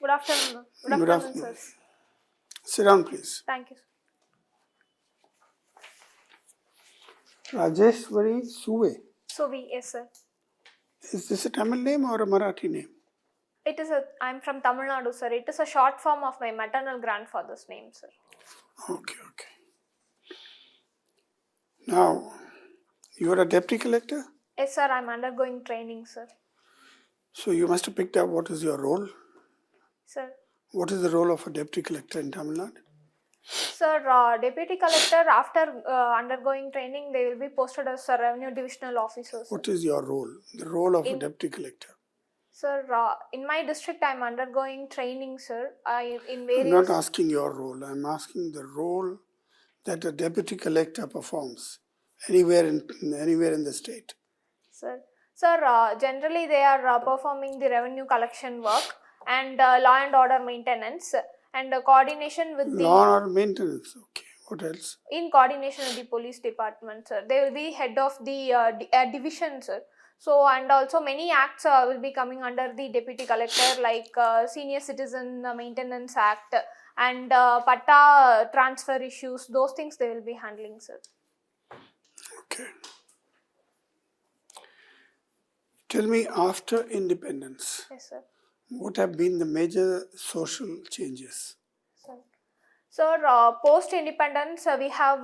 Good afternoon. Good Good afternoon, afternoon. sir. Sit down, please. Thank you. Rajeshwari Suve. Yes, sir. Is this a Tamil name or a Marathi name? I'm from Tamil Nadu, sir. It is a short form of my maternal grandfather's name, sir. Okay. Now, you are a deputy collector? Yes, sir. I'm undergoing training, sir. So you must have picked up what is your role. Sir. What is the role of a deputy collector in Tamil Nadu? Sir, deputy collector, after undergoing training, they will be posted as a revenue divisional officer, sir. What is your role? The role of a deputy collector? Sir, in my district, I'm undergoing training, sir. I'm not asking your role. I'm asking the role that a deputy collector performs anywhere in the state. Sir, generally they are performing the revenue collection work and law and order maintenance and coordination with the... Law and order maintenance, okay. What else? In coordination with the police department, sir. They will be head of the division, sir. So, and also many acts will be coming under the deputy collector, like Senior Citizen Maintenance Act and Patta transfer issues. Those things they will be handling, sir. Okay. Tell me, after independence, yes, sir. What have been the major social changes? Sir, post-independence, we have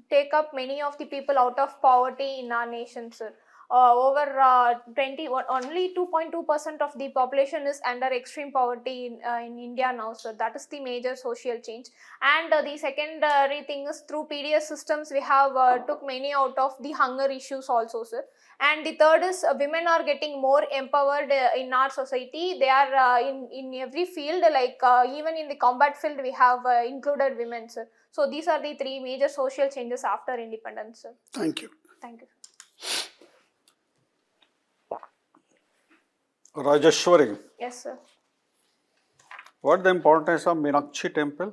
take up many of the people out of poverty in our nation, sir. Over 21, only 2.2% of the population is under extreme poverty in India now, sir. That is the major social change. And the secondary thing is, through PDS systems, we have took many out of the hunger issues also, sir. And the third is, women are getting more empowered in our society. They are in every field, like even in the combat field, we have included women, sir. So these are the three major social changes after independence, sir. Thank you. Thank you. Rajeshwari. Yes, sir. What is the importance of Meenakshi temple?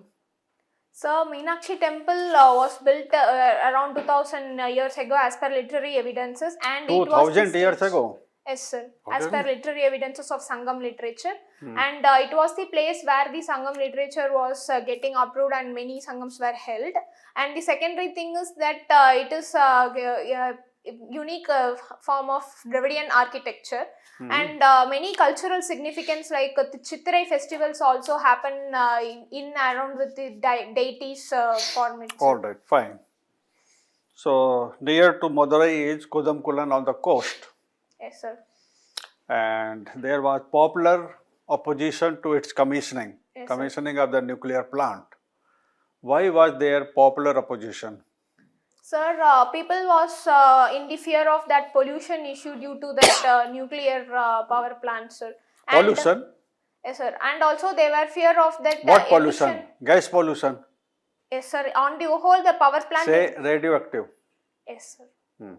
So, Meenakshi temple was built around 2000 years ago as per literary evidences, and 2000 years ago? Yes, sir. Okay. As per literary evidences of Sangam literature. And it was the place where the Sangam literature was getting approved and many Sangams were held. And the secondary thing is that it is a unique form of Dravidian architecture. And many cultural significance, like the Chitrai festivals also happen in around with the deities form. All right, fine. So, near to Madurai is Kudamkulan on the coast. Yes, sir. And there was popular opposition to its commissioning, yes, commissioning of the nuclear plant. Why was there popular opposition? Sir, people was in the fear of that pollution issue due to that nuclear power plant, sir. And, Pollution? Yes, sir. And also they were fear of that What pollution? emission. Gas pollution? Yes, sir. On the whole, the power plant... Say radioactive. Yes, sir.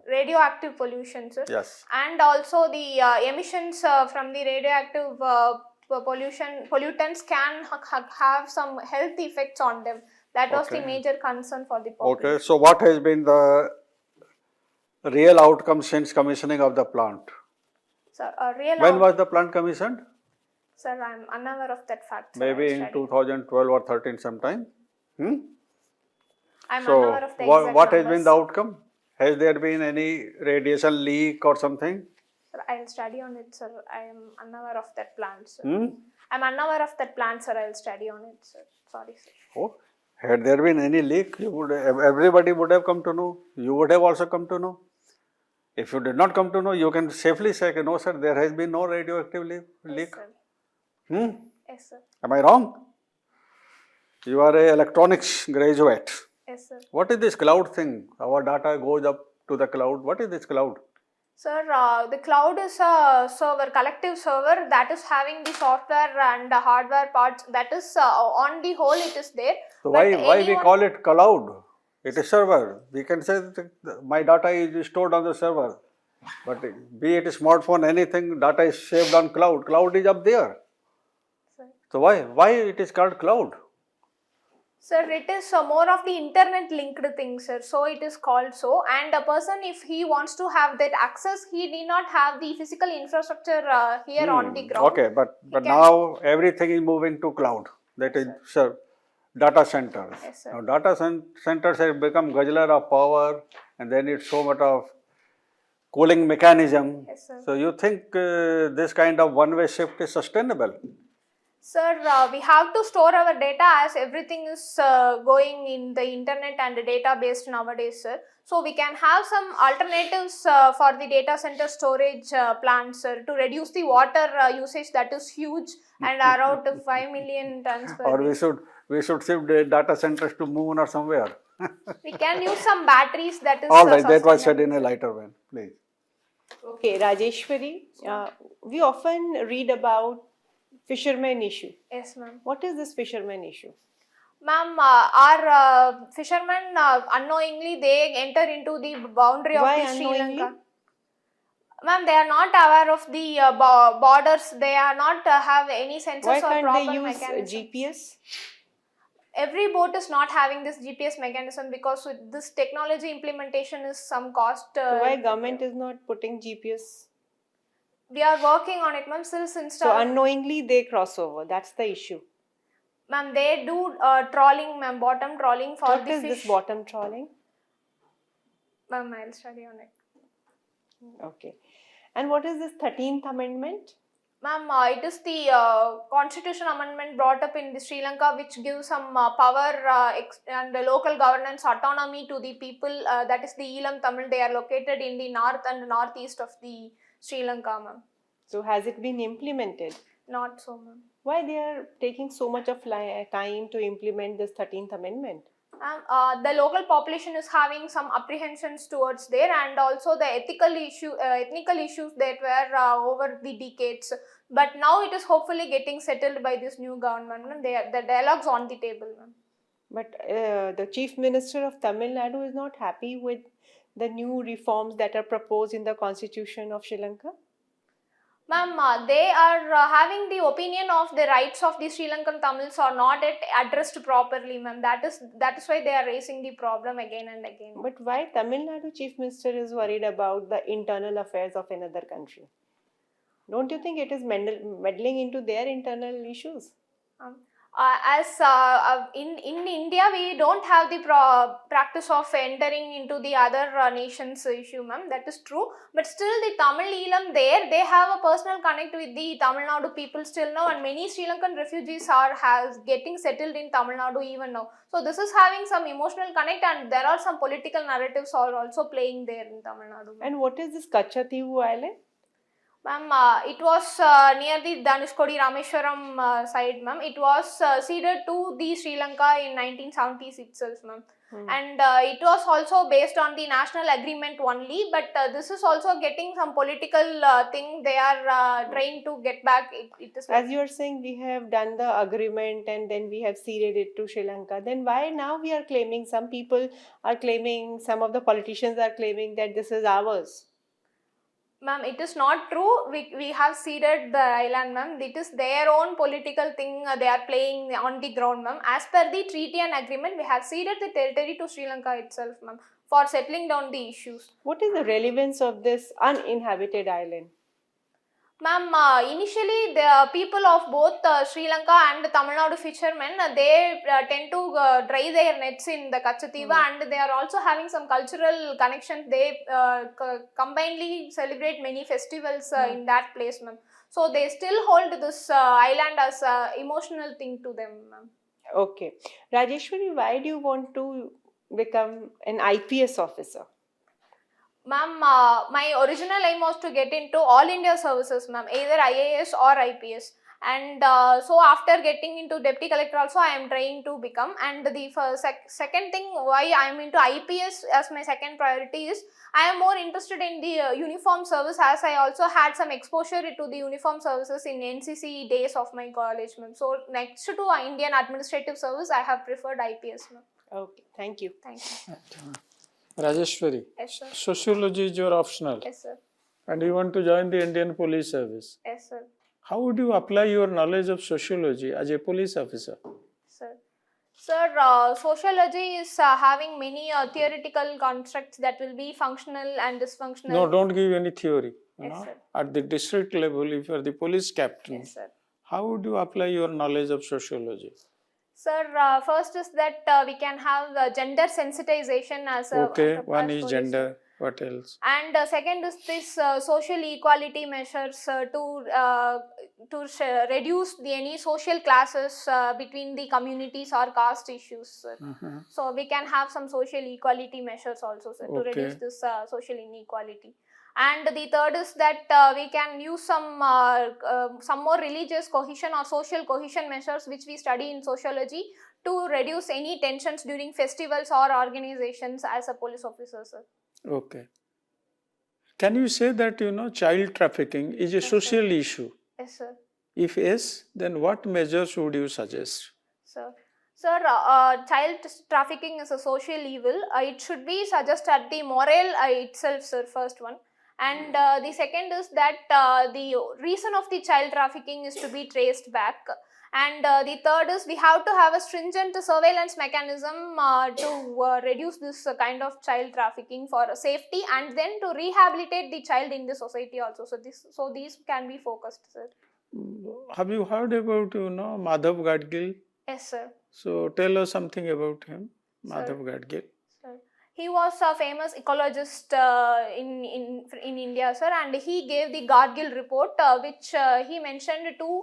Radioactive pollution, sir. Yes. And also the emissions from the radioactive pollutants can have some health effects on them. That was the major concern for the population. Okay, so what has been the real outcome since commissioning of the plant? Sir, when was the plant commissioned? Sir, I am unaware of that fact. Maybe in 2012 or 13 sometime. I am unaware of the exact what has been the outcome? Has there been any radiation leak or something? Sir, I will study on it, sir. I am unaware of that plant, sir. I am unaware of that plant, sir. I will study on it, sir. Sorry, sir. Oh, had there been any leak, everybody would have come to know. You would have also come to know. If you did not come to know, you can safely say, no, sir, there has been no radioactive leak. Yes, sir. Yes, sir. Am I wrong? You are an electronics graduate. Yes, sir. What is this cloud thing? Our data goes up to the cloud. What is this cloud? Sir, the cloud is a server, collective server that is having the software and the hardware parts. That is on the whole it is there. So why we call it cloud? It is server. We can say that my data is stored on the server. But be it a smartphone, anything, data is saved on cloud. Cloud is up there. Sir. So why it is called cloud? Sir, it is more of the internet linked thing, sir. So it is called so. And a person, if he wants to have that access, he need not have the physical infrastructure here on the ground. Okay, but can- now everything is moving to cloud. That is, sir, data centers. Yes, sir. Now data centers have become guzzler of power, and then it's so much of cooling mechanism. Yes, sir. So you think this kind of one-way shift is sustainable? Sir, we have to store our data as everything is going in the internet and data based nowadays, sir. So we can have some alternatives for the data center storage plants, sir, to reduce the water usage that is huge and around 5 million tons per Or day. we should shift the data centers to moon or somewhere. We can use some batteries that is All right, that was said in sustainable. a lighter vein, please. Okay, Rajeshwari, we often read about fisherman issue. Yes, ma'am. What is this fisherman issue? Ma'am, our fishermen unknowingly they enter into the boundary Why of the Sri unknowingly? Lanka. Ma'am, they are not aware of the borders. They are not have any sensors Why or can't proper they use mechanisms. GPS? Every boat is not having this GPS mechanism because with this technology implementation is some cost. So why government is not putting GPS? We are working on it, ma'am. Since So install. unknowingly they cross over. That's the issue. Ma'am, they do trawling, ma'am, bottom trawling for What the is fish. this bottom trawling? Ma'am, I'll study on it. Okay. And what is this 13th amendment? Ma'am, it is the constitution amendment brought up in the Sri Lanka which gives some power and local governance autonomy to the people, that is the Elam Tamil. They are located in the north and northeast of the Sri Lanka, ma'am. So has it been implemented? Not so, ma'am. Why they are taking so much of time to implement this 13th amendment? The local population is having some apprehensions towards there, and also the ethnical issues that were over the decades. But now it is hopefully getting settled by this new government. Ma'am. The dialogues on the table, ma'am. But the Chief Minister of Tamil Nadu is not happy with the new reforms that are proposed in the Constitution of Sri Lanka? Ma'am, they are having the opinion of the rights of the Sri Lankan Tamils are not yet addressed properly, ma'am. That is why they are raising the problem again and again. But why Tamil Nadu Chief Minister is worried about the internal affairs of another country? Don't you think it is meddling into their internal issues? In India, we don't have the practice of entering into the other nations issue, ma'am. That is true. But still, the Tamil Elam there, they have a personal connect with the Tamil Nadu people still now, and many Sri Lankan refugees are getting settled in Tamil Nadu even now. So this is having some emotional connect, and there are some political narratives are also playing there in Tamil Nadu. And what is this Kachativu island? Ma'am, it was near the Dhanushkodi Rameshwaram side, ma'am. It was ceded to the Sri Lanka in 1970s itself, ma'am. And it was also based on the national agreement only, but this is also getting some political thing. They are trying to get back. It is As you are saying, we have done the agreement and then we have ceded it to Sri Lanka. Then why now we are claiming, some people are claiming, some of the politicians are claiming that this is ours? Ma'am, it is not true. We have ceded the island, ma'am. It is their own political thing they are playing on the ground, ma'am. As per the treaty and agreement, we have ceded the territory to Sri Lanka itself, ma'am, for settling down the issues. What is the relevance of this uninhabited island? Ma'am, initially the people of both Sri Lanka and Tamil Nadu fishermen, they tend to dry their nets in the Kachativa, and they are also having some cultural connections. They combinedly celebrate many festivals in that place, ma'am. So they still hold this island as an emotional thing to them, ma'am. Okay. Rajeshwari, why do you want to become an IPS officer? Ma'am, my original aim was to get into all India services, ma'am, either IAS or IPS. And so after getting into deputy collector also I am trying to become. And the second thing why I am into IPS as my second priority is I am more interested in the uniform service, as I also had some exposure to the uniform services in NCC days of my college, ma'am. So next to Indian administrative service I have preferred IPS, ma'am. Okay, thank you. Thank you. Rajeshwari, Yes, sir. Sociology is your optional, Yes, sir. and you want to join the Indian Police Service. Yes, sir. How would you apply your knowledge of sociology as a police officer? Sir, Sir, sociology is having many theoretical constructs that will be functional and dysfunctional. No, don't give any theory. You Yes, know, sir. at the district level, if you are the police captain, Yes, sir. how would you apply your knowledge of sociology? Sir, first is that we can have gender sensitization as a Okay, as one is police. gender. What else? And second is this social equality measures to reduce any social classes between the communities or caste issues, sir. Uh-huh. So we can have some social equality measures also, sir, to Okay. reduce this social inequality. And the third is that we can use some more religious cohesion or social cohesion measures which we study in sociology to reduce any tensions during festivals or organizations as a police officer, sir. Okay. Can you say that child trafficking is a Yes, sir. social issue? Yes, sir. If yes, then what measures would you suggest? Sir, child trafficking is a social evil. It should be suggested at the moral itself, sir, first one. And the second is that the reason of the child trafficking is to be traced back. And the third is we have to have a stringent surveillance mechanism to reduce this kind of child trafficking for safety and then to rehabilitate the child in the society also. So these can be focused, sir. Have you heard about Madhav Gadgil? Yes, sir. So tell us something about him, Sir. Madhav Gadgil. Sir. He was a famous ecologist in India, sir, and he gave the Gargil report, which he mentioned to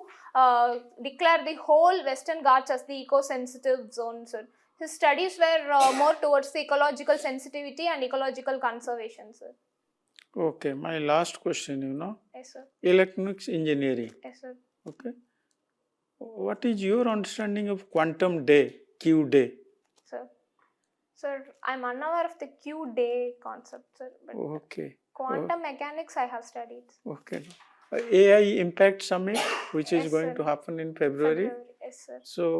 declare the whole Western Ghats as the eco-sensitive zone, sir. His studies were more towards the ecological sensitivity and ecological conservation, sir. Okay, my last question, Yes, sir. electronics engineering. Yes, sir. Okay. What is your understanding of quantum day, Q day? Sir, I'm unaware of the Q day concept, sir, but Okay. quantum mechanics I have studied. Okay. AI Impact Summit, which is Yes, going sir. to happen in February. Yes, sir. So,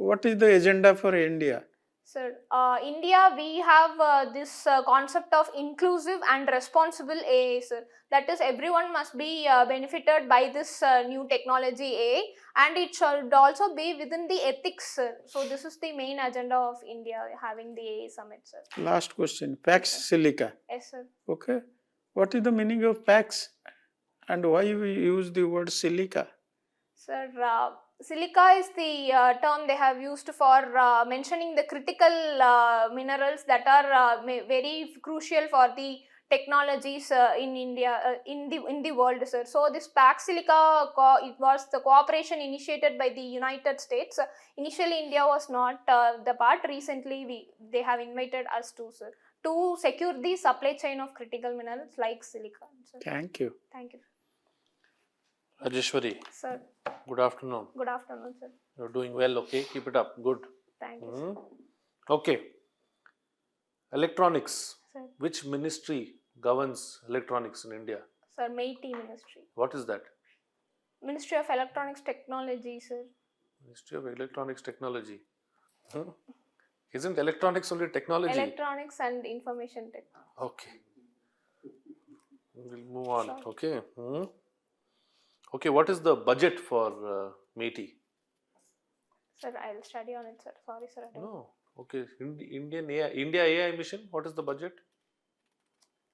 what is the agenda for India? Sir, India, we have this concept of inclusive and responsible AI, sir. That is, everyone must be benefited by this new technology AI, and it should also be within the ethics, sir. So this is the main agenda of India having the AI summit, sir. Last question. Pax Silica. Yes, sir. Okay. What is the meaning of Pax and why we use the word silica? Sir, silica is the term they have used for mentioning the critical minerals that are very crucial for the technologies in India, in the world, sir. So this Pax Silica, it was the cooperation initiated by the United States. Initially, India was not the part. Recently, they have invited us to, sir, to secure the supply chain of critical minerals like silica, sir. Thank you. Thank you, Rajeshwari, sir. good afternoon. Good afternoon, sir. You're doing well, okay? Keep it up. Good. Thank you, sir. Okay. Electronics. Sir. Which ministry governs electronics in India? Sir, MeitY Ministry. What is that? Ministry of Electronics Technology, sir. Ministry of Electronics Technology. Isn't electronics only technology? Electronics and Information Technology. Okay. We'll move on. Sure. Okay. Okay, what is the budget for MeitY? Sir, I'll study on it, sir. Sorry, sir. I don't know. No. Okay. India AI mission, what is the budget?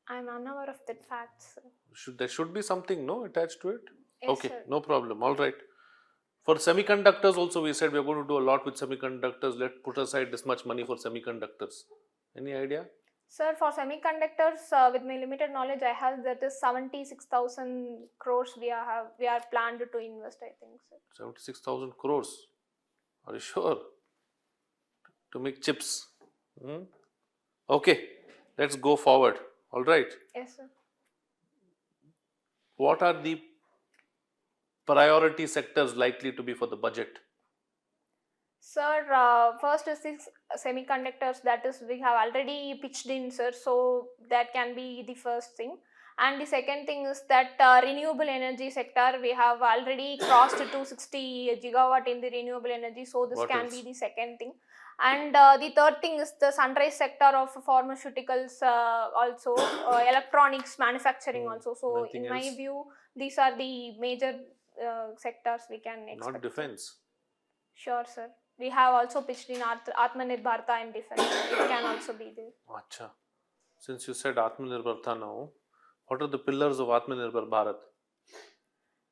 I'm unaware of that fact, sir. There should be something, no, attached to it? Yes, Okay, sir. no problem. All right. For semiconductors also, we said we are going to do a lot with semiconductors. Let's put aside this much money for semiconductors. Any idea? Sir, for semiconductors, with my limited knowledge, I have that is 76,000 crores we are planned to invest, I think, sir. 76,000 crores. Are you sure? To make chips. Okay, let's go forward. All right. Yes, sir. What are the priority sectors likely to be for the budget? Sir, first is this semiconductors, that is we have already pitched in, sir, so that can be the first thing. And the second thing is that renewable energy sector, we have already crossed 260 gigawatt in the renewable energy, so this What can else? be the second thing. And the third thing is the sunrise sector of pharmaceuticals, also electronics manufacturing also. So Anything in my else? view, these are the major sectors we can expect. Not defense. Sure, sir. We have also pitched in Atmanirbharta and defense. It can also be there. Acha. Since you said Atmanirbharta now, what are the pillars of Atmanirbhar Bharat?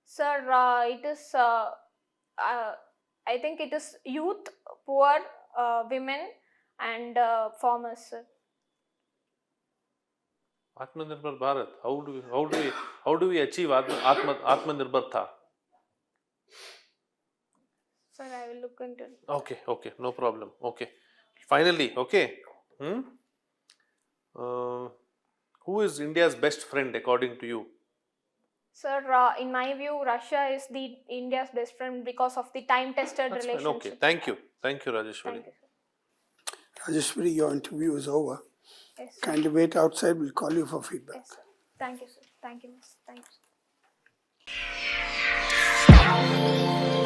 Sir, it is, I think it is youth, poor, women and farmers, sir. Atmanirbhar Bharat. How do we achieve Atmanirbharta? Sir, I will look into it. Okay, no problem. Okay. Finally, okay. Who is India's best friend according to you? Sir, in my view, Russia is the India's best friend because of the time-tested That's fine. relationship. Okay. Thank you, Rajeshwari. Thank you, sir. Rajeshwari, your interview is over. Yes, sir. Kindly wait outside, we'll call you for feedback. Yes, sir. Thank you, sir. Thank you, miss. Thank you.